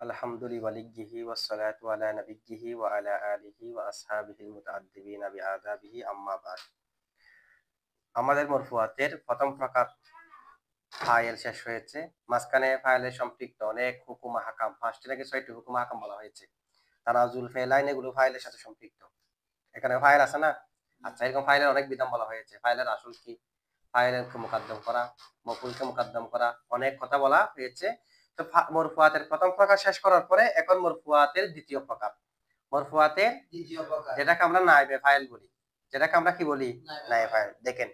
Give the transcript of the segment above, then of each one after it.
আলহামদুলিল্লাহি ওয়াসসালাতু আলা নাবিয়্যিহি ওয়া আলা আলিহি ওয়া আসহাবিহিল মুতাআদ্দিবিনা বিআদাবিহি আম্মা বাদ। আমাদের মরফুয়াতের প্রথম প্রকার ফাইল শেষ হয়েছে। মাঝখানে ফাইলের সম্পৃক্ত অনেক হুকুম আহকাম ৫টি নাকি ৬টি হুকুম আহকাম বলা হয়েছে। তানাজুল ফেলাইন এগুলো ফাইলের সাথে সম্পৃক্ত। এখানে ফাইল আছে না? আচ্ছা, এরকম ফাইলের অনেক বিধান বলা হয়েছে। ফাইলের আসল কি? ফাইলকে মুকাদ্দম করা, মফউলকে মুকাদ্দম করা, অনেক কথা বলা হয়েছে। তো মরফুয়াতের প্রথম প্রকার শেষ করার পরে এখন মরফুয়াতের দ্বিতীয় প্রকার। মরফুয়াতের দ্বিতীয় প্রকার যেটাকে আমরা নায়েবে ফাইল বলি। যেটাকে আমরা কি বলি? নায়েবে ফাইল। দেখেন,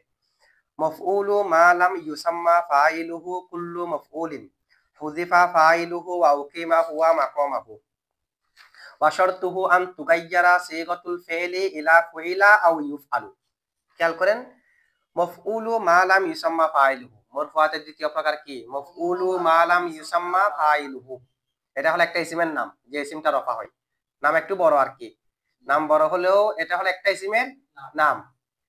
মফউলু মা লাম ইউসাম্মা ফাইলুহু কুল্লু মফউলিন হুযিফা ফাইলুহু ওয়া উকিমা হুয়া মাকামাহু ওয়া শারতুহু আন তুগায়্যারা সিগাতুল ফি'লি ইলা ফুইলা আও ইউফআলু। খেয়াল করেন, মফউলু মা লাম ইউসাম্মা ফাইলুহু, মরফুয়াতের দ্বিতীয় প্রকার কি? মফউলু মা লাম ইউসাম্মা ফাইলুহু। এটা হলো একটা ইসিমের নাম, যে ইসিমটা রফা হয়। নাম একটু বড় আর কি, নাম বড় হলেও এটা হলো একটা ইসিমের নাম।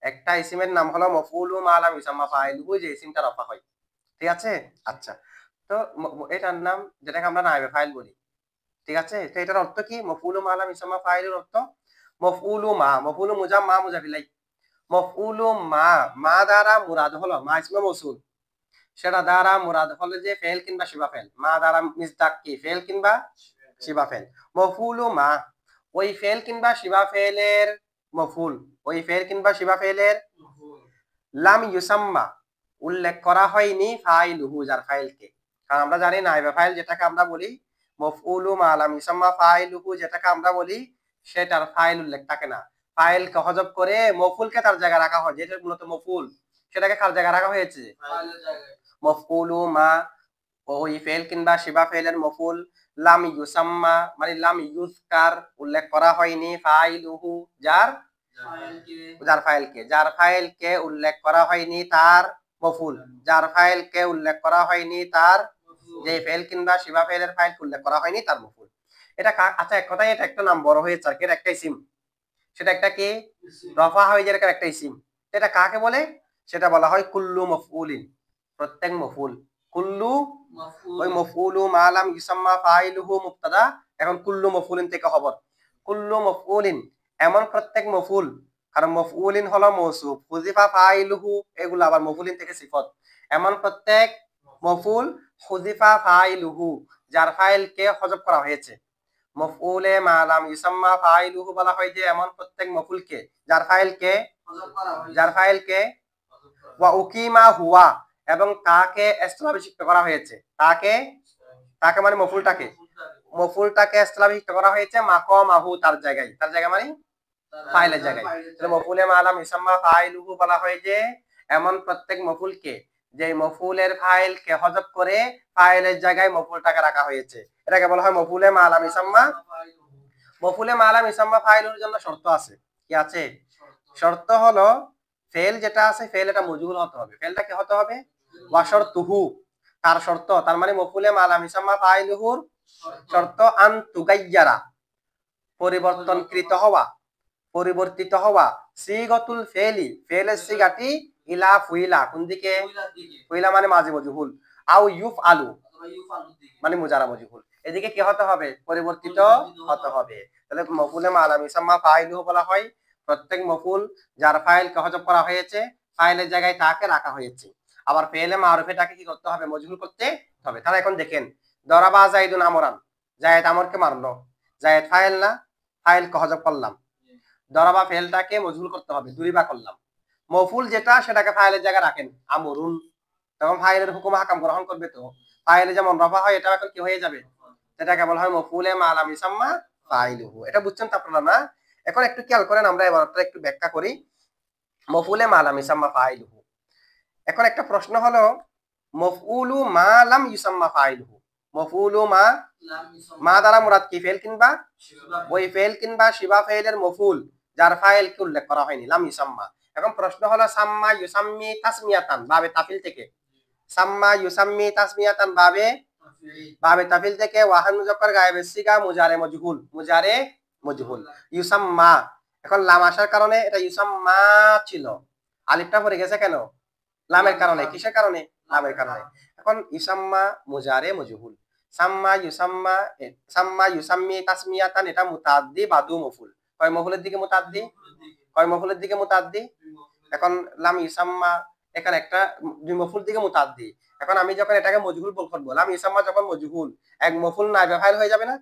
একটা ইসিমের নাম হলো মফউলু মা লাম ইউসাম্মা ফাইলুহু, যে ইসিমটা রফা হয়। ঠিক আছে? আচ্ছা, তো এটার নাম, যেটাকে আমরা নায়েবে ফাইল বলি। ঠিক আছে? তো এটার অর্থ কি? মফউলু মা লাম ইউসাম্মা ফাইলুর অর্থ মফউলু মা, মফউলু মুজাম মা মুজাফিলাই। মফউলু মা, মা দ্বারা মুরাদ হলো মা ইসমে মৌসুল, সেটা দ্বারা মুরাদ হলো যে ফেল কিংবা শিবা ফেল। মা দ্বারা মিজদাক কি? ফেল কিংবা শিবা ফেল। মফউলু মা, ওই ফেল কিংবা শিবা ফেলের মফউল, ওই ফেল কিংবা শিবা ফেলের লাম ইউসাম্মা, উল্লেখ করা হয়নি ফাইলুহু, যার ফাইলকে। কারণ আমরা জানি নাইবা ফাইল যেটাকে আমরা বলি, মফউলু মা লাম ইউসাম্মা ফাইলুহু যেটাকে আমরা বলি, সেটার ফাইল উল্লেখ থাকে না। ফাইলকে হযফ করে মফউলকে তার জায়গায় রাখা হয়, যেটা মূলত মফউল, সেটাকে কার জায়গায় রাখা হয়েছে? ফাইলের জায়গায়। মফউলু মা, ওই ফেল কিংবা শিবা ফেলের মফউল, লাম ইউসাম্মা মানে লাম ইউজকার, উল্লেখ করা হয়নি, ফাইলুহু যার ফাইলকে, যার ফাইলকে উল্লেখ করা হয়নি তার মফউল, যার ফাইলকে উল্লেখ করা হয়নি তার, যে ফেল কিংবা শিবা ফেলের ফাইল উল্লেখ করা হয়নি তার মফউল। এটা আচ্ছা, এক কথায় এটা একটা নাম বড় হয়েছে আর কি, এটা একটা ইসিম। সেটা একটা কি? রফা হয়ে যায় একটা ইসিম। এটা কাকে বলে? সেটা বলা হয় কুল্লু মফউলিন, প্রত্যেক মফউল। কুল্লু ওই মফউলু মা লাম ইউসাম্মা ফাইলুহু মুবতাদা, এখন কুল্লু মফউলিন থেকে খবর। কুল্লু মফউলিন, এমন প্রত্যেক মফউল, কারণ মফউলিন হলো মৌসুফ, হুযিফা ফাইলুহু এগুলো আবার মফউলিন থেকে সিফত। এমন প্রত্যেক মফউল, হুযিফা ফাইলুহু যার ফাইলকে হযফ করা হয়েছে। মফউলে মা লাম ইউসাম্মা ফাইলুহু বলা হয় যে এমন প্রত্যেক মফউলকে যার ফাইলকে ওয়া উকিমা হুয়া, এবং তাকে এস্টাবলিশড করা হয়েছে। তাকে মানে মফউলটাকে এস্টাবলিশড করা হয়েছে মাকামাহু, তার জায়গায়। তার জায়গা মানে ফাইলের জায়গায়। তাহলে মফউলে মা লাম ইউসাম্মা ফাইলুহু বলা হয় যে এমন প্রত্যেক মফউলকে, যে মফউলের ফাইলকে হযফ করে ফাইলের জায়গায় মফউলটাকে রাখা হয়েছে, এটাকে বলা হয় মফউলে মা লাম ইউসাম্মা। মফউলে মা লাম ইউসাম্মা ফাইলুর জন্য শর্ত আছে। কি আছে? শর্ত হলো, ফেল যেটা আছে, ফেল এটা মজহুল হতে হবে। ফেলটা কি হতে হবে? ওয়া শারতুহু, তার শর্ত, তার মানে মফউলে মা লাম ইউসাম্মা ফাইলুহুর শর্ত আন তুগায়্যারা, পরিবর্তনকৃত হওয়া, পরিবর্তিত হওয়া, সিগাতুল ফেলি, ফেলের সিগাটি, ইলা ফুইলা, কোন দিকে? ফুইলা মানে মাজি মজহুল, আও ইউফআলু মানে মুজারা মজহুল, এদিকে কি হতে হবে? পরিবর্তিত হতে হবে। তাহলে মফউলে মা লাম ইউসাম্মা ফাইলুহু বলা হয় প্রত্যেক মফউল যার ফাইলকে হযফ করা হয়েছে, ফাইলের জায়গায় তাকে রাখা হয়েছে। আবার ফেলে মারুফেটাকে কি করতে হবে? মজহুল করতে হবে। তাহলে এখন দেখেন, দরাবা যাইদুন আমরান, যায়েদ আমরকে মারলো, যায়েদ ফাইল না, ফাইলকে হযফ করলাম, দরাবা ফেলটাকে মজহুল করতে হবে, দুরিবা করলাম। মফউল যেটা, সেটাকে ফাইলের জায়গায় রাখেন আমরুন, তখন ফাইলের হুকুম হাকাম গ্রহণ করবে। তো ফাইলে যেমন রফা হয়, এটা এখন কি হয়ে যাবে? সেটাকে বলা হয় মফউলে মা লাম ইউসাম্মা ফাইলুহু। এটা বুঝছেন তো আপনারা না? এখন একটু খেয়াল করেন, আমরা এবারটা একটু ব্যাখ্যা করি। মফউলে মা লাম ইউসাম্মা ফাইলুহু, এখন একটা প্রশ্ন হলো, মফউলু মা লাম ইউসাম্মা ফাইলুহু, মফউলু মা, মা দ্বারা মুরাদ কি? ফেল কিংবা, ওই ফেল কিংবা শিবা ফেলের মফউল যার ফাইলকে উল্লেখ করা হয়নি, লাম ইউসাম্মা। এখন প্রশ্ন হলো, সাম্মা ইউসাম্মি তাসমিয়াতান, বাবে তাফিল থেকে। সাম্মা ইউসাম্মি তাসমিয়াতান, বাবে তাফিল থেকে। ওয়াহান মুজাক্কার গায়েবের সিগা মুজারে মজহুল, মুজারে মজহুল। ইউসাম্মা, এখন লাম আসার কারণে এটা ইউসাম্মা ছিল, আলিফটা পড়ে গেছে কেন? লামের কারণে। কিসের কারণে? লামের কারণে। এখন ইউসাম্মা মুজারে মজহুল, সাম্মা ইউসাম্মি তাসমিয়াতান, এটা মুতাআদ্দি বাদু মফুল। কয় মফুলের দিকে মুতাআদ্দি? কয় মফুলের দিকে মুতাআদ্দি? এখন লাম ইউসাম্মা, এখানে একটা দুই মফুল দিকে মুতাআদ্দি। এখন আমি যখন এটাকে মজহুল বলবো, লাম ইউসাম্মা যখন মজহুল, এক মফুল নাইবে ফাইল হয়ে যাবে না?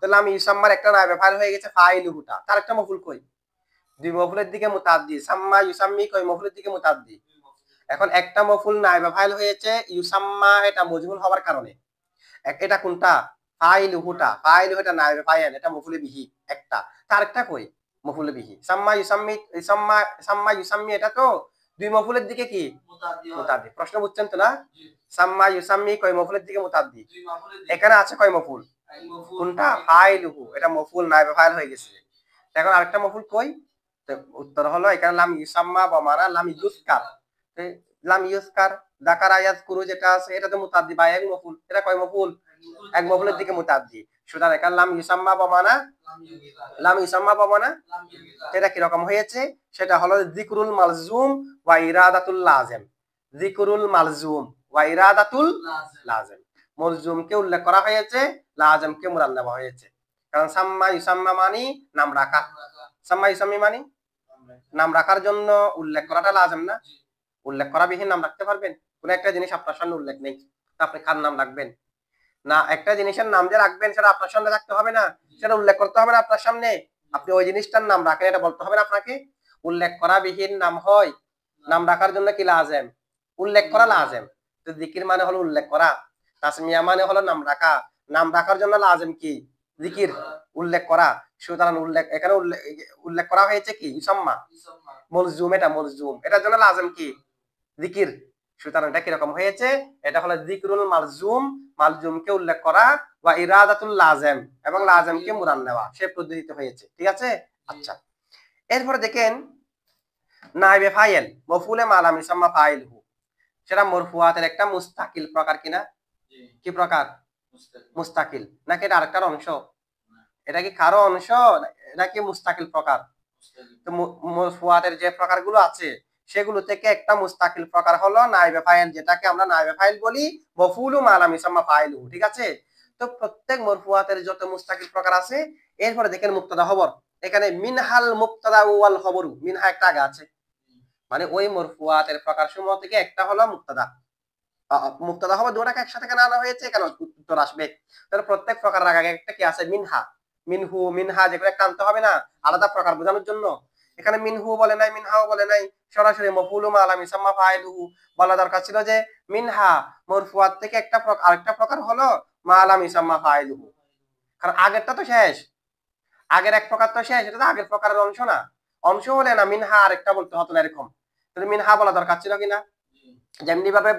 তো লাম ইউসাম্মার একটা নাইবে ফাইল হয়ে গেছে ফাইলুহুটা, তার একটা মফুল কই? দুই মফুলের দিকে মুতাআদ্দি। সাম্মা ইউসাম্মি কয় মফুলের দিকে মুতাআদ্দি? এখন একটা মফুল নাইবে ফাইল হয়েছে ইউসাম্মা, এটা মজহুল হওয়ার কারণে। এটা কোনটা? ফাইলুহুটা। ফাইলুহুটা নাইবে ফাইল, এটা মফুলে বিহি একটা। তার একটা কই? মফুলে বিহি। সাম্মা ইউসাম্মি, সাম্মা ইউসাম্মি এটা তো দুই মফুলের দিকে কি মুতাআদ্দি। প্রশ্ন বুঝছেন তো না? সাম্মা ইউসাম্মি কয় মফুলের দিকে মুতাআদ্দি? এখানে আছে কয় মফুল? কোনটা? ফাইলুহু, এটা মফুল নাইবে ফাইল হয়ে গেছে। এখন আরেকটা মফুল কই? উত্তর হলো এখানে লাম ইউসাম্মা বা মানা লাম ইউজকার। লাম ইউজকার যাকারা ইয়াজকুরু যেটা আছে এটা তো মুতাআদ্দি বা এক মফুল, এটা কয় মফুল? এক মফুলের দিকে মুতাআদ্দি। সুতরাং এখানে লাম ইউসাম্মা বা মানা, লাম ইউসাম্মা বা মানা এটা কি রকম হয়েছে? সেটা হলো যিকরুল মালজুম ওয়া ইরাদাতুল লাজিম। যিকরুল মালজুম ওয়া ইরাদাতুল লাজিম, মালজুমকে উল্লেখ করা হয়েছে, লাজিমকে মুরাদ নেওয়া হয়েছে। কারণ সাম্মা ইউসাম্মা মানি নাম রাখা, সাম্মা ইউসাম্মি মানি নাম রাখার জন্য উল্লেখ করাটা লাজিম না? উল্লেখ করা বিহীন নাম রাখতে পারবেন? কোন একটা জিনিস আপনার সামনে উল্লেখ নেই, আপনি কার নাম রাখবেন? না, একটা জিনিসের নাম যে রাখবেন সেটা আপনার সামনে রাখতে হবে না, সেটা উল্লেখ করতে হবে না আপনার সামনে। আপনি ওই জিনিসটার নাম রাখেন, এটা বলতে হবে না আপনাকে? উল্লেখ করা বিহীন নাম হয়, নাম রাখার জন্য কি লাজেম? উল্লেখ করা লাজেম। তো জিকির মানে হলো উল্লেখ করা, তাসমিয়া মানে হলো নাম রাখা। নাম রাখার জন্য লাজেম কি? জিকির, উল্লেখ করা। সুতরাং উল্লেখ, এখানে উল্লেখ করা হয়েছে কি? ইউসাম্মা মলজুম, এটা মলজুম, এটার জন্য লাজেম কি? জিকির। সুতরাং এটা কিরকম হয়েছে? এটা হলো যিকরুল মালজুম, মালজুমকে উল্লেখ করা, ওয়া ইরাদাতুল লাজিম, এবং লাজিমকে মুরাদ নেওয়া, সে পদ্ধতিতে হয়েছে। ঠিক আছে? আচ্ছা, এরপরে দেখেন নাইবে ফাইল মফুলে মা লাম ইউসাম্মা ফাইলহু, সেটা মরফুয়াতের একটা মুস্তাকিল প্রকার কিনা? কি প্রকার? মুস্তাকিল। নাকি এটা আরেকটার অংশ? এটা কি কারো অংশ নাকি মুস্তাকিল প্রকার? তো মরফুয়াতের যে প্রকারগুলো আছে সেগুলো থেকে একটা মুস্তাকিল প্রকার হলো নাইবে ফাইল, যেটাকে আমরা নাইবে ফাইল বলি মফুলু মা লাম ইউসাম্মা ফাইলহু। ঠিক আছে? তো প্রত্যেক মরফুয়াতের যত মুস্তাকিল প্রকার আছে, এরপরে দেখেন মুবতাদা খবর। এখানে মিনহাল মুবতাদা ওয়াল খবরু, মিনহা একটা আগে আছে, মানে ওই মরফুয়াতের প্রকার সমূহ থেকে একটা হলো মুবতাদা। মুবতাদা খবর দুটাকে একসাথে কেন আনা হয়েছে? কেন উত্তর আসবে। তাহলে প্রত্যেক প্রকার আগে একটা কি আছে? মিনহা, মিনহু, মিনহা, যেগুলো একটা আনতে হবে না আলাদা প্রকার বোঝানোর জন্য। এখানে মিনহু বলে নাই, মিনহাও বলে নাই, সরাসরি মফুলু মা লাম ইউসাম্মা ফাইলুহু বলা দরকার ছিল যে মিনহা মরফুয়াত থেকে একটা প্রকার, আরেকটা প্রকার হলো মা লাম ইউসাম্মা ফাইলুহু। কারণ আগেরটা তো শেষ, আগের এক প্রকার তো শেষ, এটা তো আগের প্রকারের অংশ না। অংশ হলে না মিনহা আরেকটা বলতে হতো না এরকম। তাহলে মিনহা বলা দরকার ছিল কিনা? যেমনি ভাবে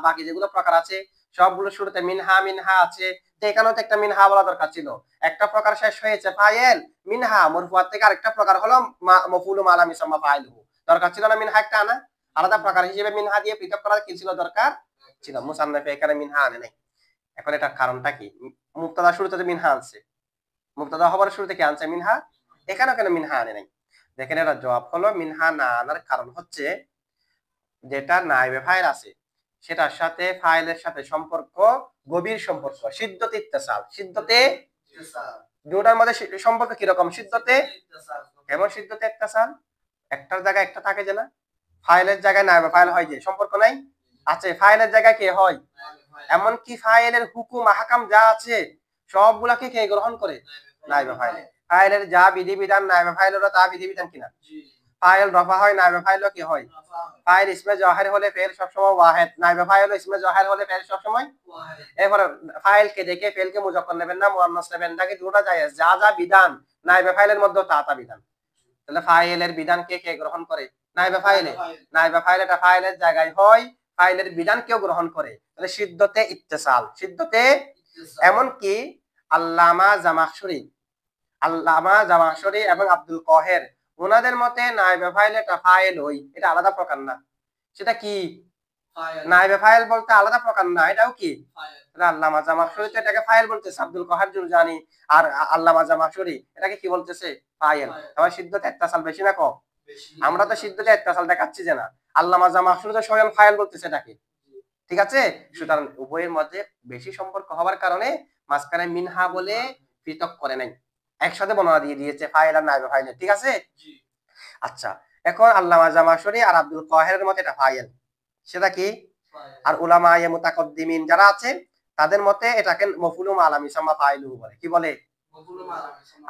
বাকি যেগুলো প্রকার আছে সবগুলো শুরুতে মিনহা মিনহা আছে, তো এখানেও তো একটা মিনহা বলা দরকার ছিল। একটা প্রকার শেষ হয়েছে ফাইল, মিনহা মরফুয়াত থেকে আরেকটা প্রকার হলো মফুলু মা লাম ইউসাম্মা ফাইলুহু। দরকার ছিল না মিনহা একটা আনা? আলাদা প্রকার হিসেবে মিনহা দিয়ে পৃথক করার কি ছিল দরকার ছিল? মুসান্নাফে এখানে মিনহা আনে নাই। এখন এটার কারণটা কি? মুবতাদা শুরুতে তো মিনহা আনছে, মুবতাদা হবার শুরুতে কি আনছে? মিনহা। এখানেও কেন মিনহা আনে নাই? দেখেন এর জবাব হলো মিনহা না আনার কারণ হচ্ছে যেটা নাইবে ফাইল আছে সেটার সাথে ফাইলের সাথে সম্পর্ক গভীর সম্পর্ক, সিদ্ধতে ইত্তেসাল। সিদ্ধতে দুটার মধ্যে সম্পর্ক কিরকম? সিদ্ধতে কেমন? সিদ্ধতে ইত্তেসাল, একটার জায়গায় একটা থাকে যে না, ফাইলের জায়গায় নাইবে ফাইল হয় যে সম্পর্ক নাই আছে, ফাইলের জায়গায় কে হয়? এমন কি ফাইলের হুকুম আহকাম যা আছে সবগুলাকে কে গ্রহণ করে? নাইবে ফাইল। ফাইলের যা বিধিবিধান নাইবে ফাইলেরও তা বিধিবিধান কিনা? ফাইল রফা হয়, নাইবে ফাইলও কি হয়? ফাইল ইসমে জওহার হলে ফেল সবসময় ওয়াহিদ, নাইবে ফাইল ইসমে জওহার হলে ফেল সবসময় ওয়াহিদ। এরপরে ফাইলকে দেখে ফেলকে মুজাক্কার নেবেন না মুআন্নাস নেবেন নাকি? দুটো জায়েজ। যা যা বিধান নাইবে ফাইলের মধ্যে তা তা বিধান। তাহলে ফাইলের বিধানকে কে গ্রহণ করে? নাইবে ফাইলে। নাইবে ফাইল এটা ফাইলের জায়গায় হয়, ফাইলের বিধান কেউ গ্রহণ করে। তাহলে সিদ্ধতে ইত্তেসাল, সিদ্ধতে। এমন কি আল্লামা জামাখশরী এবং আব্দুল কহের ওনাদের মতে নাইবে ফাইল এটা ফাইল হই, এটা আলাদা প্রকার না। সেটা কি? নাইবে ফাইল বলতে আলাদা প্রকার না, এটাও কি? আল্লামা জামাখশরী তো এটাকে ফাইল বলতেছে, আব্দুল কহের জুরজানি আর আল্লামা জামাখশরী এটাকে কি বলতেছে? ফাইল। আমার সিদ্ধতে ইত্তেসাল বেশি না কম? আমরা তো সিদ্ধতে ইত্তেসাল দেখাচ্ছি যে না, আল্লামা জামাখশরী তো স্বয়ং ফাইল বলতেছে এটাকে। ঠিক আছে। সুতরাং উভয়ের মধ্যে বেশি সম্পর্ক হওয়ার কারণে মাঝখানে মিনহা বলে পৃথক করে নাই, একসাথে বর্ণনা দিয়ে দিয়েছে ফাইল আর নাইবে ফাইল। ঠিক আছে। আচ্ছা, এখন আল্লামা জামাশরী আর আব্দুল কাহেরের মতে এটা ফাইল, সেটা কি? আর উলামা মুতাকদ্দিমিন যারা আছে তাদের মতে এটাকে মফুলু মালাম ইসাম্মা ফাইলুহু বলে, কি বলে?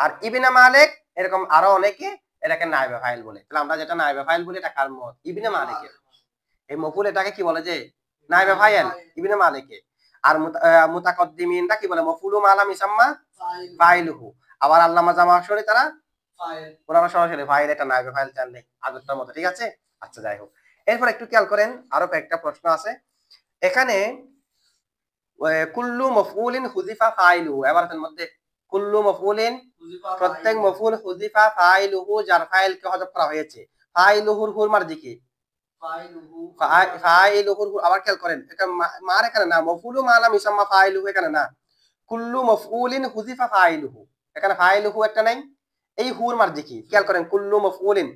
আর ইবনে মালিক এরকম আরো অনেকে এটাকে নাইবে ফাইল বলে। তাহলে আমরা যেটা নাইবে ফাইল বলি এটা কার মত? ইবনে মালিকের। এই মফুল এটাকে কি বলে যে নাইবে ফাইল? ইবনে মালিকে। আর মুতাকদ্দিমিনরা কি বলে? মফুলু মালাম ইসাম্মা ফাইলুহু। আবার আল্লামা জামাশরী তারা ওনারা সরাসরি ফাইল, এটা নাইবে ফাইল জানলে আগেরটার মতো। ঠিক আছে। আচ্ছা, যাই হোক, এরপর একটু খেয়াল করেন, আরো কয়েকটা প্রশ্ন আছে এখানে। কুল্লু মফউলিন হুযিফা ফাইলুহু, এবারের মধ্যে কুল্লু মফউলিন, প্রত্যেক মফউল হুযিফা ফাইলুহু, যার ফাইলকে হযফ করা হয়েছে। ফাইলুহুর হুর মার্জি কি? ফাইলুহুর হুর। আবার খেয়াল করেন, এটা মার এখানে না, মফউলু মালাম ইসাম্মা ফাইলুহু এখানে না, কুল্লু মফউলিন হুযিফা ফাইলুহু, এখানে ফাইলুহু একটা নাই। এই হুর মার্জি কি? খেয়াল করেন, কুল্লু মফউলিন,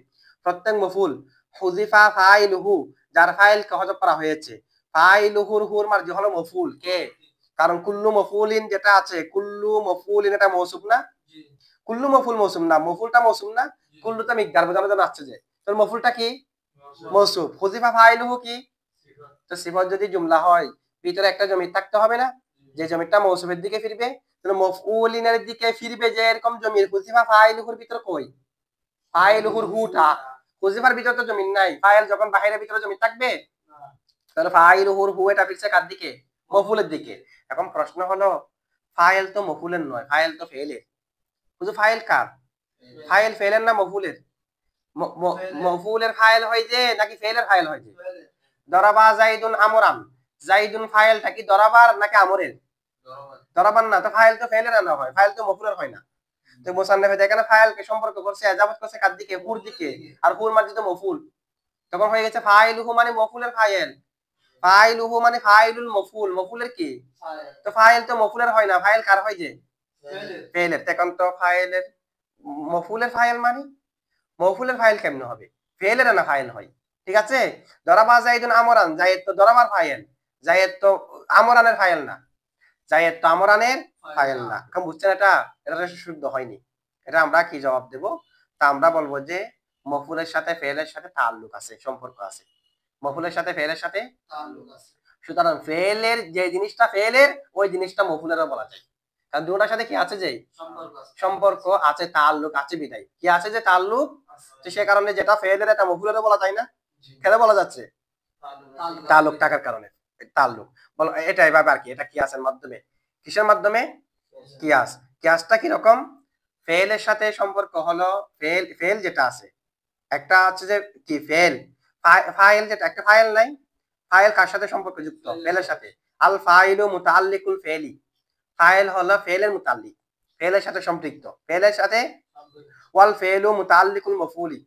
প্রত্যেক মফউল, হুযিফা ফাইলুহু, যার ফাইলকে হযফ করা হয়েছে। ফাইলুহুর হুর মার্জি হলো মফউল কে? কারণ কুল্লু মফউলিন যেটা আছে, কুল্লু মফউলিন এটা মৌসুফ না? কুল্লু মফউল মৌসুম না, মফউলটা মৌসুম না। কুল্লুটা মিকদার বোঝানোর জন্য আসছে যে, তো মফউলটা কি? মৌসুফ। হুযিফা ফাইলুহু কি? তো সিফত যদি জুমলা হয় ভিতরে একটা জমির থাকতে হবে না, যে জমিটা মৌসুফের দিকে ফিরবে, তাহলে মফউলিনের দিকে ফিরবে যে এরকম জমির। হুযিফা ফাইলুহুর ভিতর কই? ফাইলুহুর হুটা, হুযিফার ভিতর তো জমির নাই। ফাইল যখন বাহিরের ভিতরে জমি থাকবে, তাহলে ফাইলুহুর হু এটা ফিরছে কার দিকে? মফউলের দিকে। এখন প্রশ্ন হলো, ফাইল তো মফউলের নয়, ফাইল তো ফেলের। শুধু ফাইল কার? ফাইল ফেলের না মফউলের? মফউলের ফাইল হয় যে নাকি ফেলের ফাইল হয় যে? দরাবা জাইদুন আমরান, জাইদুন ফাইলটা কি দরাবার নাকি আমরের? দরাবার না, তো ফাইল তো ফেলের না হয়, ফাইল তো মফউলের হয় না। তো মুসান্নিফে দেখেন ফাইলকে সম্পর্ক করছে, এজাবত করছে কার দিকে? হুর দিকে। আর হুর মার্জি তো মফউল, তখন হয়ে গেছে ফাইলুহু মানে মফউলের ফাইল, ফাইলুহু মানে ফাইলুল মফউল, মফউলের কি? তো ফাইল তো মফউলের হয় না, ফাইল কার হয় যে? ফেলের। তখন তো ফাইলের মফউলের ফাইল মানে মফউলের ফাইল কেমনে হবে? ফেলের না ফাইল হয়। ঠিক আছে। দরাবা জাইদুন আমরান, জায়েদ তো দরাবার ফাইল, জায়েদ তো আমরানের ফাইল না, জায়েদ তো আমরানের ফাইল না। এখন বুঝছেন এটা? এটা শুদ্ধ হয়নি। এটা আমরা কি জবাব দেব? তা আমরা বলবো যে মফউলের সাথে ফেলের সাথে তাআল্লুক আছে, সম্পর্ক আছে। মফউলের সাথে ফেলের সাথে তাআল্লুক আছে। সুতরাং ফেলের যে জিনিসটা ফেলের, ওই জিনিসটা মফউলেরও বলা যায়। কারণ দুটোর সাথে কি আছে যে? সম্পর্ক আছে, তাআল্লুক আছে বিদায়। কি আছে যে? তাআল্লুক। তো সে কারণে যেটা ফেলের এটা মফউলেরও বলা যায় না। কেন বলা যাচ্ছে? তাআল্লুক থাকার কারণে। তাআল্লুক বলো, এটা এভাবে আর কি, এটা কিয়াসের মাধ্যমে। কিসের মাধ্যমে? কিয়াস। কিয়াসটা কি রকম? ফেলের সাথে সম্পর্ক হলো, ফেল যেটা আছে, একটা হচ্ছে যে কি ফেল, ফাইল যেটা, একটা ফাইল নাই, ফাইল কার সাথে সম্পর্ক যুক্ত? ফেলের সাথে। আল ফাইলু মুতাআল্লিকুল ফেলি, ফাইল হলো ফেলের মুতাআল্লিক, ফেলের সাথে সম্পৃক্ত, ফেলের সাথে। ওয়াল ফেলু মুতাআল্লিকুল মফউলি,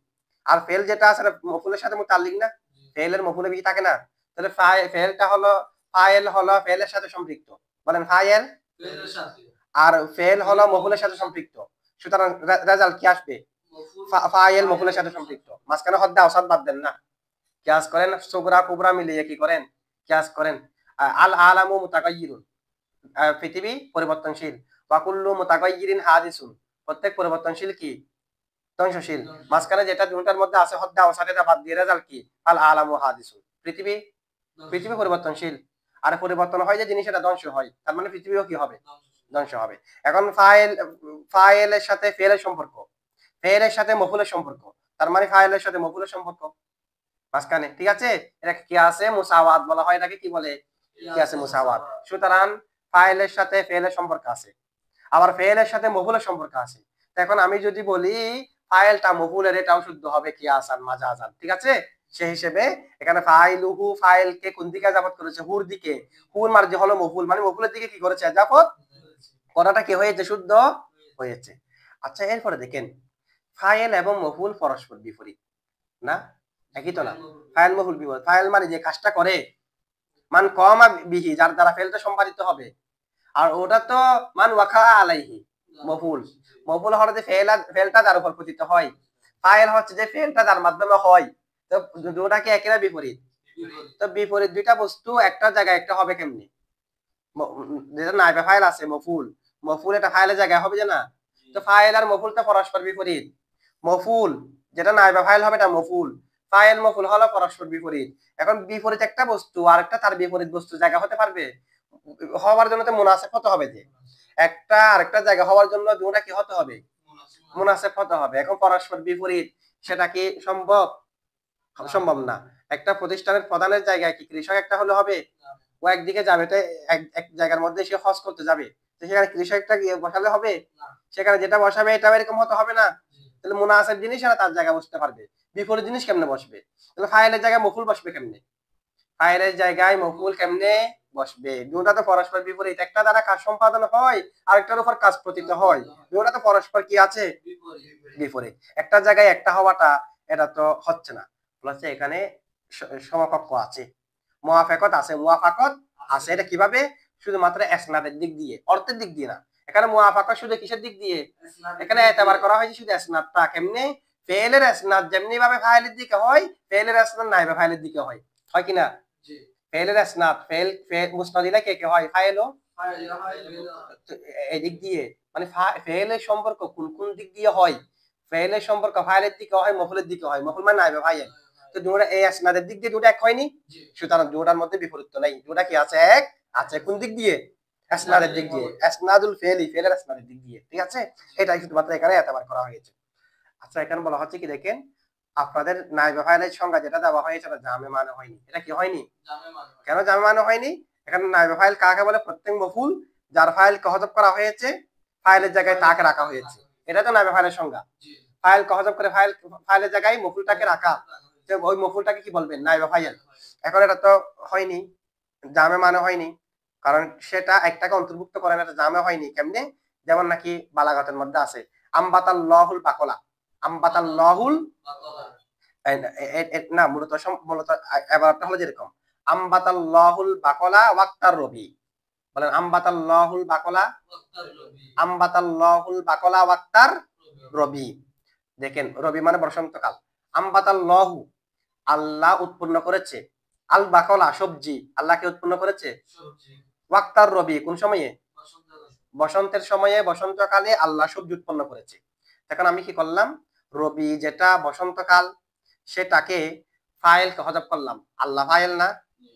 আর ফেল যেটা আছে মফউলের সাথে মুতাআল্লিক না, ফেলের মফউলে বিহি থাকে না। তাহলে ফেলটা হলো, ফাইল হলো ফেলের সাথে সম্পৃক্ত, বলেন ফাইল ফেলের সাথে, আর ফেল হলো মফউলের সাথে সম্পৃক্ত। সুতরাং রেজাল্ট কি আসবে? ফাইল মফউলের সাথে সম্পৃক্ত। মাঝখানে হদ্দা ওসাদ বাদ দেন না, কিয়াস করেন, সুগরা কুবরা মিলিয়ে কি করেন? কিয়াস করেন। আল আলামু মুতাগায়্যিরুন, পৃথিবী পরিবর্তনশীল। ওয়া কুল্লু মুতাগায়্যিরিন হাদিসুন, প্রত্যেক পরিবর্তনশীল কি? ধ্বংসশীল। মাঝখানে যেটা দুটার মধ্যে আছে হদ্দা ওসাদটা বাদ দিয়ে রেজাল্ট কি? আল আলামু হাদিসুন, পৃথিবী পরিবর্তনশীল। আর পরিবর্তন হয় যে জিনিস, এটা ধ্বংস হয়, তার মানে পৃথিবীও কি হবে? ধ্বংস হবে। এখন ফাইলের সাথে ফেলের সম্পর্ক, ফেলের সাথে মফউলের সম্পর্ক, তার মানে ফাইলের সাথে মফউলের সম্পর্ক মাঝখানে। ঠিক আছে। এটাকে কিয়াসে মুসাওয়াত বলা হয়। এটাকে কি বলে? কিয়াসে মুসাওয়াত। সুতরাং ফাইলের সাথে ফেলের সম্পর্ক আছে, আবার ফেলের সাথে মফউলের সম্পর্ক আছে। এখন আমি যদি বলি ফাইলটা মফউলের, এটাও শুদ্ধ হবে কিয়াসান মাজাজান। ঠিক আছে। সেই হিসেবে এখানে ফাইলুহু, ফাইলকে কোন দিকে ইজাফত করেছে? হুর দিকে। হুর মার্জি হলো মফউল, মানে মফউলের দিকে কি করেছে? ইজাফত করাটা কি হয়েছে? শুদ্ধ হয়েছে। আচ্ছা, এরপরে দেখেন, ফাইল এবং মফউল পরস্পর বিপরীত না? একই তো না? ফাইল মফউল বিপরীত। ফাইল মানে যে কাজটা করে, মান কমা বিহি, যার দ্বারা ফেলটা সম্পাদিত হবে। আর ওটা তো মান ওয়াকা আলাইহি, মফউল। মফউল হলো যে ফেলটা যার উপর পতিত হয়। ফাইল হচ্ছে যে ফেলটা যার মাধ্যমে হয়। তো দুটা কি একেবারে বিপরীত? তো বিপরীত দুইটা বস্তু একটা জায়গায় একটা হবে কেমনি? যেটা নাইবা ফাইল আছে মফুল, মফুল এটা ফাইলের জায়গায় হবে যে না? তো ফাইল আর মফুল তো পরস্পর বিপরীত। মফুল যেটা নাইবা ফাইল হবে এটা মফুল, ফাইল মফুল হলো পরস্পর বিপরীত। এখন বিপরীত একটা বস্তু আর একটা তার বিপরীত বস্তু জায়গা হতে পারবে? হওয়ার জন্য তো মুনাসেব হতে হবে, যে একটা আরেকটা জায়গা হওয়ার জন্য দুটা কি হতে হবে? মুনাসেব হতে হবে। এখন পরস্পর বিপরীত সেটা কি সম্ভব? সম্ভব না। একটা প্রতিষ্ঠানের প্রধানের জায়গায় কি কৃষক একটা হলে হবে? ও একদিকে যাবে, তো এক জায়গার মধ্যে সে হজ করতে যাবে, তো সেখানে কৃষকটা গিয়ে বসালে হবে? সেখানে যেটা বসাবে এটা এরকম হতে হবে না? তাহলে মুনাসেব জিনিস এরা তার জায়গায় বসতে পারবে, বিপরীত জিনিস কেমনে বসবে? তাহলে ফাইলের জায়গায় মফুল বসবে কেমনে? ফাইলের জায়গায় মফুল কেমনে বসবে? দুটা তো পরস্পর বিপরীত, একটা দ্বারা কাজ সম্পাদন হয় আরেকটার উপর কাজ পতিত হয়, দুটা তো পরস্পর কি আছে? বিপরীত। একটা জায়গায় একটা হওয়াটা এটা তো হচ্ছে না, বলছে এখানে সমকক্ষ আছে, মুওয়াফাকত আছে, মুওয়াফাকত আছে। এটা কিভাবে? শুধুমাত্র ইসনাদের দিক দিয়ে, অর্থের দিক দিয়ে না। এখানে মুওয়াফাকত শুধু কিসের দিক দিয়ে? এখানে এতবার করা হয়েছে শুধু ইসনাদটা কেমনে? ফেলের ইসনাদ যেমনি ভাবে ফাইলের দিকে হয়, ফেলের ইসনাদ নাইবা ফাইলের দিকে হয়, হয় কিনা? ফেলের ইসনাদ ফেল মুসনাদিলা কে কে হয়? ফাইলও এদিক দিয়ে, মানে ফেলের সম্পর্ক কোন কোন দিক দিয়ে হয়? ফেলের সম্পর্ক ফাইলের দিকে হয়, মফুলের দিকে হয়। মফুল মানে নাইবা ফাইল, তো দুটো এই আসনাদের দিক দিয়ে দুটো এক হয়নি, সুতরাং দুটার মধ্যে বিপরীত নাই, দুটা কি আছে? এক আছে। কোন দিক দিয়ে? আসনাদের দিক দিয়ে, আসনাদুল ফেলি, ফেলের আসনাদের দিক দিয়ে, ঠিক আছে? এটাই শুধুমাত্র এখানে এতবার করা হয়েছে। আচ্ছা, এখানে বলা হচ্ছে কি দেখেন, আপনাদের নাইবা ফাইলের সংজ্ঞা যেটা দেওয়া হয়েছে এটা জামে মানে হয়নি। এটা কি হয়নি? কেন জামে মানে হয়নি? এখানে নাইবা ফাইল কাকে বলে? প্রত্যেক মফুল যার ফাইল হযফ করা হয়েছে, ফাইলের জায়গায় তাকে রাখা হয়েছে, এটা তো নাইবা ফাইলের সংজ্ঞা। ফাইল হযফ করে ফাইলের জায়গায় মফুলটাকে রাখা, তো ওই মফুলটাকে কি বলবেন? নাইবা ফাইল। এখন এটা তো হয়নি, জামে মানে হয়নি, কারণ সেটা একটাকে অন্তর্ভুক্ত করে না, এটা জামে হয়নি কেমনে? যেমন নাকি বালাগাতের মধ্যে আছে আম্বাতাল্লাহুল বাকলা, আম্বাতাল্লাহুল না, মূলত এবারটা হলো যেরকম আম্বাতাল্লাহুল বাকলা ওয়াক্তার রবি, বলেন আম্বাতাল্লাহুল বাকলা, আম্বাতাল্লাহুল বাকলা ওয়াক্তার রবি। দেখেন রবি মানে বসন্তকাল, আম্বাতাল্লাহু আল্লাহ উৎপন্ন করেছে, আল বাকলা সবজি আল্লাহকে উৎপন্ন করেছে, ওয়াক্তার রবি কোন সময়ে? বসন্তের সময়ে, বসন্তকালে আল্লাহ সবজি উৎপন্ন করেছে। এখন আমি কি করলাম? রবি যেটা বসন্তকাল সেটাকে ফাইলকে হযফ করলাম, আল্লাহ ফাইল না,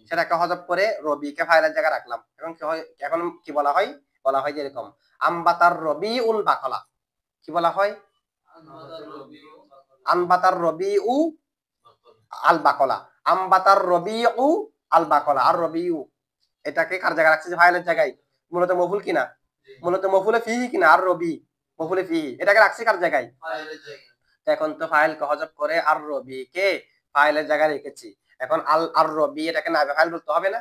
সেটাকে হযফ করে রবিকে ফাইলের জায়গায় রাখলাম। এখন কি হয়? এখন কি বলা হয়? বলা হয় যে এরকম আম্বাতার রবিউল বাকলা, কি বলা হয়? আনবাতার রবিউ আল বাকলা, আম্বাতার রবিউ আল বাকলা। আর রবিউ এটাকে কার জায়গায় রাখছে? ফাইলের জায়গায়। মূলত মফুল কিনা? মূলত মফুলে ফিহি কিনা? আর রবি মফুলে ফিহি, এটাকে রাখছে কার জায়গায়? এখন তো ফাইলকে হযফ করে আর রবিকে ফাইলের জায়গায় রেখেছি। এখন আল আর রবি এটাকে নাইবা ফাইল বলতে হবে না?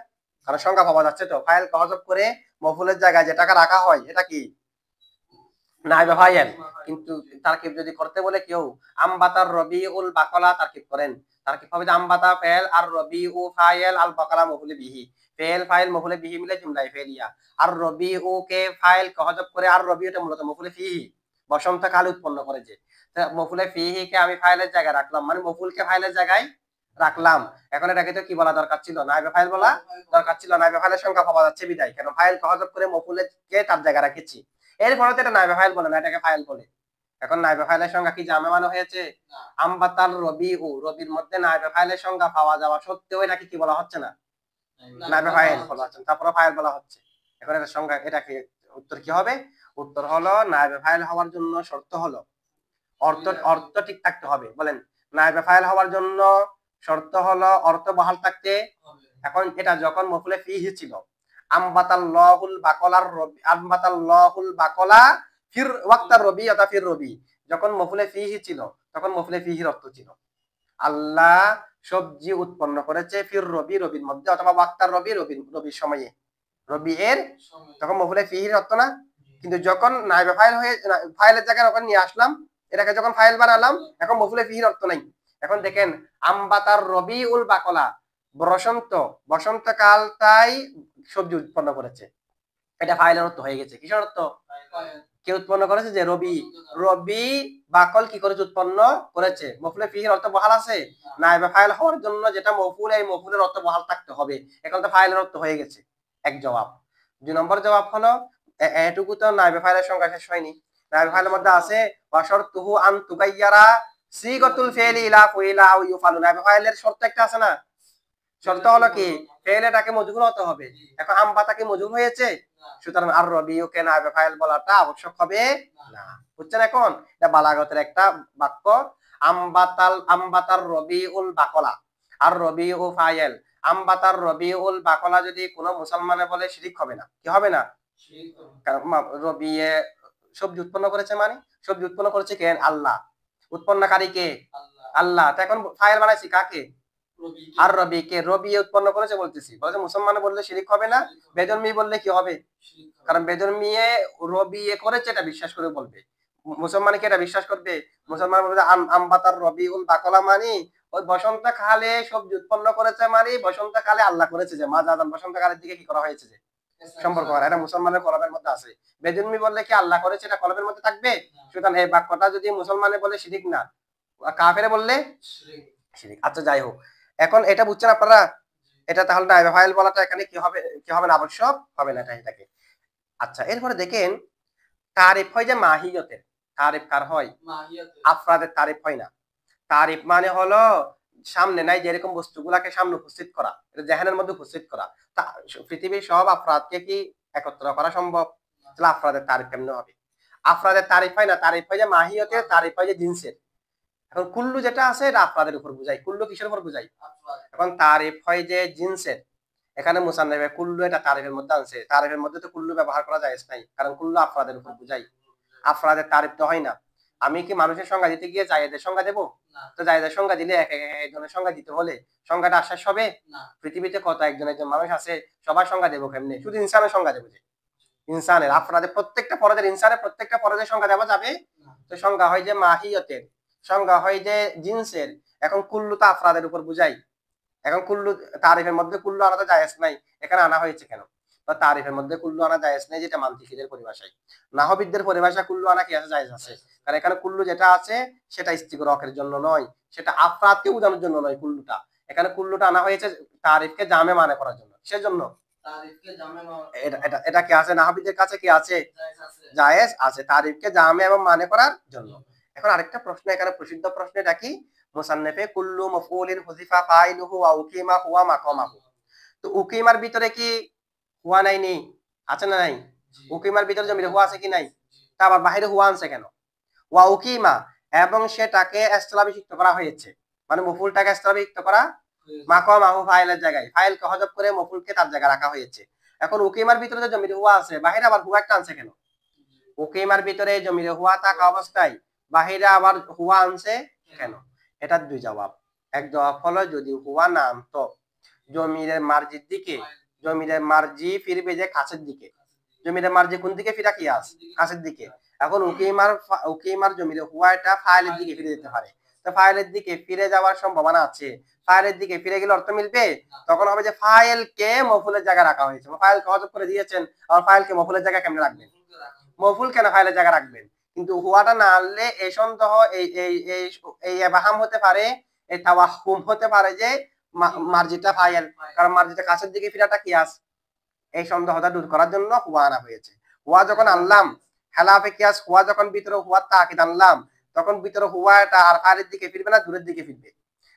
কারণ সংজ্ঞা পাওয়া যাচ্ছে তো, ফাইলকে হযফ করে মফুলের জায়গায় যেটাকে রাখা হয় এটা কি? নাইবা ফাইল। কিন্তু তারকিব যদি করতে বলে কেউ আম্বাতার রবিউল বাকলা তারকিব করেন, তারকিব হবে আম্বাতা ফাইল আর রবিউ ফাইল আল বাকলা মফুলে বিহি, ফাইল ফাইল মফুলে বিহি মিলে জুমলায়ে ফাইলিয়া। আর রবিউ কে ফাইল কে হযফ করে আর রবিউটা মূলত মফুলে ফিহি, বসন্তকাল উৎপন্ন করেছে। মফুলে ফিহি কে আমি ফাইলের জায়গায় রাখলাম, মানে মফুলকে ফাইলের জায়গায় রাখলাম। এখন এটাকে তো কি বলা দরকার ছিল? নাইবা ফাইল বলা দরকার ছিল। নাইবা ফাইলের সংখ্যা পাওয়া যাচ্ছে বিদায়, কেন ফাইল কে হযফ করে মফুলকে তার জায়গায় রেখেছি। এরপরে তো এটা নাইবা ফাইল বলে না, এটাকে ফাইল বলে। এখন নাইবা ফাইলের সংখ্যা কি জামে মানে হয়েছে? আম্বাতাল রবিউ, রবির মধ্যে নাইবা ফাইলের সংখ্যা পাওয়া যাওয়া সত্ত্বেও এটাকে কি বলা হচ্ছে না? নাইবা ফাইল বলা হচ্ছে, তারপরে ফাইল বলা হচ্ছে। এখন এটার সংখ্যা, এটাকে উত্তর কি হবে? উত্তর হলো নাইবা ফাইল হওয়ার জন্য শর্ত হলো অর্থ ঠিক থাকতে হবে। বলেন নাইবা ফাইল হওয়ার জন্য শর্ত হলো অর্থ বহাল থাকতে। এখন এটা যখন মফুলে ফিহি ছিল, আম্বাতাল্লাহুল বাকলার রবি, আম্বাতাল্লাহুল বাকলা ফির ওয়াক্তার রবি অথবা ফির রবি, যখন মফুলে ফিহি ছিল তখন মফুলে ফিহির অর্থ ছিল আল্লাহ সবজি উৎপন্ন করেছে, ফির রবি রবির মধ্যে, অথবা ওয়াক্তার রবি রবির সময়ে, রবি এর, তখন মফুলে ফিহির অর্থ না। কিন্তু যখন নাইবা ফাইল হয়ে ফাইলের জায়গায় ওখানে নিয়ে আসলাম, এটাকে যখন ফাইল বানালাম, এখন মফুলে ফিহির অর্থ নাই। এখন দেখেন আম্বাতার রবিউল বাকলা, বসন্তকাল তাই সবজি উৎপন্ন করেছে, এটা ফাইলের অর্থ হয়ে গেছে। কিসের অর্থ? কে উৎপন্ন করেছে? যে রবি। রবি বাকল কি করেছে? উৎপন্ন করেছে। মফুলে ফিহির অর্থ বহাল আছে? নায়েবে ফাইল হওয়ার জন্য যেটা মফুল, এই মফুলের অর্থ বহাল থাকতে হবে। এখন তো ফাইলের অর্থ হয়ে গেছে। এক জবাব। 2 নম্বর জবাব হলো এটুকু তো নায়েবে ফাইলের সংখ্যা শেষ হয়নি। নায়েবে ফাইলের মধ্যে আছে ওয়াশারতুহু আন তুগাইয়ারা সিগাতুল ফি'লি ইলা ফাইলা আও ইউফালু। নায়েবে ফাইলের শর্ত একটা আছে না? শর্ত হলো কি? ফেলেটাকে মজবুর হতে হবে। এখন আমবাতাকে মজবুর হয়েছে, সুতরাং আর রবিউকে নায়েবে ফাইল বলাটা আবশ্যক হবে না। বুঝছেন? এখন এটা বালাগতের একটা বাক্য। আমবাতার রবিউল বাকলা, আর রবিউ ফাইল। আমবাতার রবিউল বাকলা যদি কোনো মুসলমানে বলে শিরিক হবে না। কি হবে না? কারণ রবিয়ে সবজি উৎপন্ন করেছে, মানে সবজি উৎপন্ন করেছে কে? আল্লাহ। উৎপন্নকারী কে? আল্লাহ। তো এখন ফাইল বানাইছি কাকে? আর রবিকে। রবি উৎপন্ন করেছে বলতেছি, বলছে মুসলমান বললে শিরিক হবে না, বেজন্মি বললে কি হবে? কারণ বেজন্মিয়ে রবি করেছে এটা বিশ্বাস করে বলবে। মুসলমানকে এটা বিশ্বাস করবে? মুসলমান বলবে আমবাতার রবিউল বাকলা, মানে ওই বসন্তকালে সবজি উৎপন্ন করেছে, মানে বসন্তকালে আল্লাহ করেছে, যে মাঝ আজান বসন্তকালের দিকে কি করা হয়েছে, যে সম্পর্ক করা। এটা মুসলমানের কলবের মধ্যে আছে। বেজন্মি বললে কি আল্লাহ করেছে এটা কলবের মধ্যে থাকবে? সুতরাং এই বাক্যটা যদি মুসলমানে বলে শিরিক না, কাফেরে বললে শিরিক। আচ্ছা, যাই হোক, এখন এটা বুঝছেন আপনারা? এটা তাহলে নায়েবে ফাইল বলাটা এখানে কি হবে? কি হবে না? আবশ্যক হবে না এটাকে। আচ্ছা, এরপরে দেখেন তারিফ হয় যে মাহিয়তের। তারিফ কার হয়? আফরাদের তারিফ হয় না। তারিফ মানে হলো সামনে নাই যেরকম বস্তুগুলাকে সামনে উপস্থিত করা, এটা জেহানের মধ্যে উপস্থিত করা। পৃথিবীর সব আফরাদকে কি একত্র করা সম্ভব? তাহলে আফরাদের তারিফ কেমনে হবে? আফরাদের তারিফ হয় না, তারিফ হয় যে মাহিয়তের, তারিফ হয় যে জিনসের। এখন কুল্লু যেটা আছে এটা আফরাদের উপর বুঝাই। কুল্লু কিসের উপর বুঝাই? এখন তারিফ হয় যে জিনসের। এখানে মুসান্নিফে কুল্লু এটা তারিফের মধ্যে আনছে। তারিফের মধ্যে তো কুল্লু ব্যবহার করা যায় নাই, কারণ কুল্লু আফরাদের উপর বুঝাই। আফরাদের তারিফ তো হয় না। আমি কি মানুষের সংজ্ঞা দিতে গিয়ে জায়েদের সংজ্ঞা দেবো? তো জায়েদের সংজ্ঞা দিলে একজনের সংজ্ঞা দিতে হলে সংজ্ঞাটা আশ্বাস হবে? পৃথিবীতে কত একজন মানুষ আছে, সবার সংজ্ঞা দেবো কেমনে? শুধু ইনসানের সংজ্ঞা দেবো, যে ইনসানের আফরাদের প্রত্যেকটা ফরজের, ইনসানের প্রত্যেকটা ফরজের সংজ্ঞা দেওয়া যাবে? তো সংজ্ঞা হয় যে মাহিয়তের, সংজ্ঞা হয় যে জিনসের। এখন কুল্লু তো আফরাদের উপর বুঝাই। এখন কুল্লু তারিফের মধ্যে কুল্লু আনাটা জায়েজ নাই, এখানে আনা হয়েছে কেন? বা তারিফের মধ্যে কুল্লু আনা জায়েজ নাই, যেটা মান্তিকিদের পরিভাষায়। নাহবিদদের পরিভাষা কুল্লু আনা কি আছে? জায়েজ আছে। কারণ এখানে কুল্লু যেটা আছে সেটা ইস্তিগরাকের জন্য নয়, সেটা আফরাদকে বোঝানোর জন্য নয় কুল্লুটা। এখানে কুল্লুটা আনা হয়েছে তারিফকে জামে মানে করার জন্য। সেজন্য এটা কি আছে? নাহবিদের কাছে কি আছে? জায়েজ আছে, তারিফকে জামে এবং মানে করার জন্য। এখন আরেকটা প্রশ্ন, এখানে প্রসিদ্ধ প্রশ্ন, এটা কি? মুসান্নিফে কুল্লু মাফউলিন হুযিফা ফাইলুহু ওয়া উকিমা হুয়া মাকামাহু। তো উকিমার ভিতরে কি হুয়া নাই? নেই? আছে না নাই? উকিমার ভিতরে জমির হুয়া আছে কি নাই? তা আবার বাহিরে হুয়া আনছে কেন? ওয়া উকিমা, এবং সেটাকে ইসলামিযুক্ত করা হয়েছে, মানে মফুলটাকে ইসলামিযুক্ত করা মাকামাহু ফাইলের জায়গায়, ফাইলকে হযফ করে মফুলকে তার জায়গায় রাখা হয়েছে। এখন উকিমার ভিতরে যে জমির হুয়া আছে, বাহিরে আবার হুয়া একটা আনছে কেন? উকিমার ভিতরে জমির হুয়া থাকা অবস্থায় বাহিরে আবার হুয়া আনছে কেন? এটার 2 জবাব। এক জবাব হলো যদি হুয়া না আনতো, জমিরের মার্জির দিকে, জমিরের মার্জি ফিরবে যে কাছের দিকে। জমিরের মার্জি কোন দিকে ফিরা? কিয়াস, কাছের দিকে। এখন উকিমার জমিরে হুয়া এটা ফাইলের দিকে ফিরে যেতে পারে। তো ফাইলের দিকে ফিরে যাওয়ার সম্ভাবনা আছে। ফাইলের দিকে ফিরে গেলে অর্থ মিলবে? তখন হবে যে ফাইলকে মফুলের জায়গায় রাখা হয়েছে। ফাইলকে হযফ করে দিয়েছেন, আর ফাইলকে মফুলের জায়গায় কেমনে রাখবেন? মফুল কেন ফাইলের জায়গায় রাখবেন? কিন্তু হুয়াটা না আনলে এই সন্দেহ, এই এই এই এই ইবহাম হতে পারে, এই তাওয়াহুম হতে পারে যে মার্জিটা ফাইল, কারণ মার্জিটা কাছের দিকে ফিরাটা কিয়াস। এই সন্দেহটা দূর করার জন্য হুয়া আনা হয়েছে। হুয়া যখন আনলাম, হেলাফে কিয়াস, হুয়া যখন ভিতরে হুয়া তাকিদ আনলাম, তখন ভিতরে হুয়াটা আর ফাইলের দিকে ফিরবে না, দূরের দিকে ফিরবে।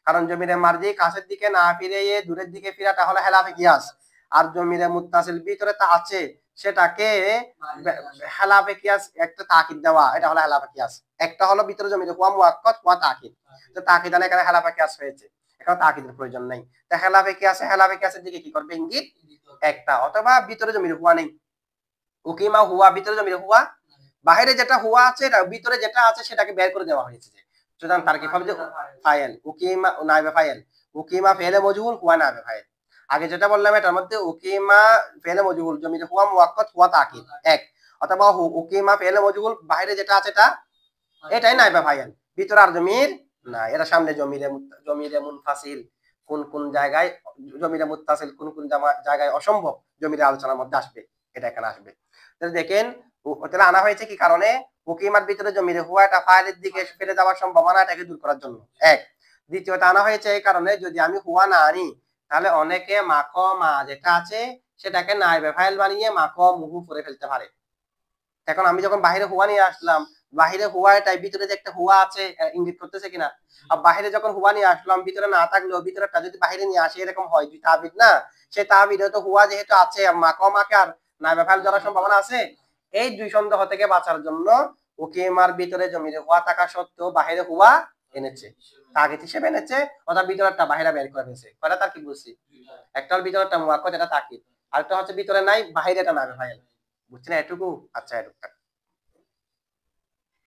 কারণ জমিরে মার্জি কাছের দিকে না ফিরে দূরের দিকে ফিরাটা হলো হেলাফে কিয়াস। আর জমিরে মুত্তাসিল ভিতরে তা আছে, সেটাকে হেলাফে কিয়াস একটা তাকিদ দেওয়া, এটা হলো হেলাফে কিয়াস। একটা হলো ভিতরে জমিরে হুয়া মুআক্কাদ, হুয়া তাকিদ। তো তাকিদ আনে এখানে হেলাফে কিয়াস হয়েছে, এখানে তাকিদের প্রয়োজন নাই। তো হেলাফে কিয়াসের দিকে কি করবে? ইঙ্গিত একটা। অথবা ভিতরে জমির হুয়া নেই, উকিমা হুয়া, ভিতরে জমির হুয়া, বাইরে যেটা হুয়া আছে, ভিতরে যেটা আছে সেটাকে বের করে দেওয়া হয়েছে। সুতরাং তার কি হবে? যে ফাইল উকিমা নাইবে ফাইল, উকিমা ফেলে মজহুল, হুয়া নাইবে ফাইল। আগে যেটা বললাম এটার মধ্যে উকিমা ফেলে মজহুল, জমির হুয়া মুআক্কাদ, হুয়া তাকিদ এক। অথবা উকিমা ফেলে মজহুল, বাইরে যেটা আছে এটাই নাইবে ফাইল, ভিতরে আর জমির না। এরা সামনে জমিরে মুনফাসিল কোন কোন জায়গায়, জমিরে মুত্তাসিল কোন কোন জায়গায় অসম্ভব, জমিরে আলোচনার মধ্যে আসবে, এটা এখানে আসবে। দেখেন তাহলে আনা হয়েছে কি কারণে? উকিমার ভিতরে জমির হুয়া এটা ফাইলের দিকে ফেলে যাওয়ার সম্ভাবনা এটাকে দূর করার জন্য। এক। দ্বিতীয়ত আনা হয়েছে এই কারণে যদি আমি হুয়া না আনি তাহলে অনেকে মাখ মা যেটা আছে সেটাকে নাইবে ফাইল বানিয়ে মাখ মুহু করে ফেলতে পারে। এখন আমি যখন বাহিরে হুয়া নিয়ে আসলাম, বাহিরে হুয়া এটাই ভিতরে যে একটা হুয়া আছে ইঙ্গিত করতেছে কিনা? আর বাহিরে যখন হুয়া নিয়ে আসলাম ভিতরে না থাকলেও ভিতরেটা যদি বাহিরে নিয়ে আসি এরকম হয় দুই তাবিদ না, সেই তাবিদে তো হুয়া যেহেতু আছে মাকে আর নাইবা ফাইল ধরার সম্ভাবনা আছে। এই দুই সন্দেহ থেকে বাঁচার জন্য উকিমার ভিতরে জমিরে হুয়া থাকা সত্ত্বেও বাহিরে হুয়া এনেছে, তাগিদ হিসেবে এনেছে, অর্থাৎ ভিতরেরটা বাহিরে বের করে ফেলছে। কয়টা তাকিদ বলছি? একটার ভিতরেরটা মুয়াক্কাদ, এটা তাকিদ, আরেকটা হচ্ছে ভিতরে নাই বাহিরে এটা নাইবা ফাইল। বুঝছেন এটুকু? আচ্ছা এটুকু।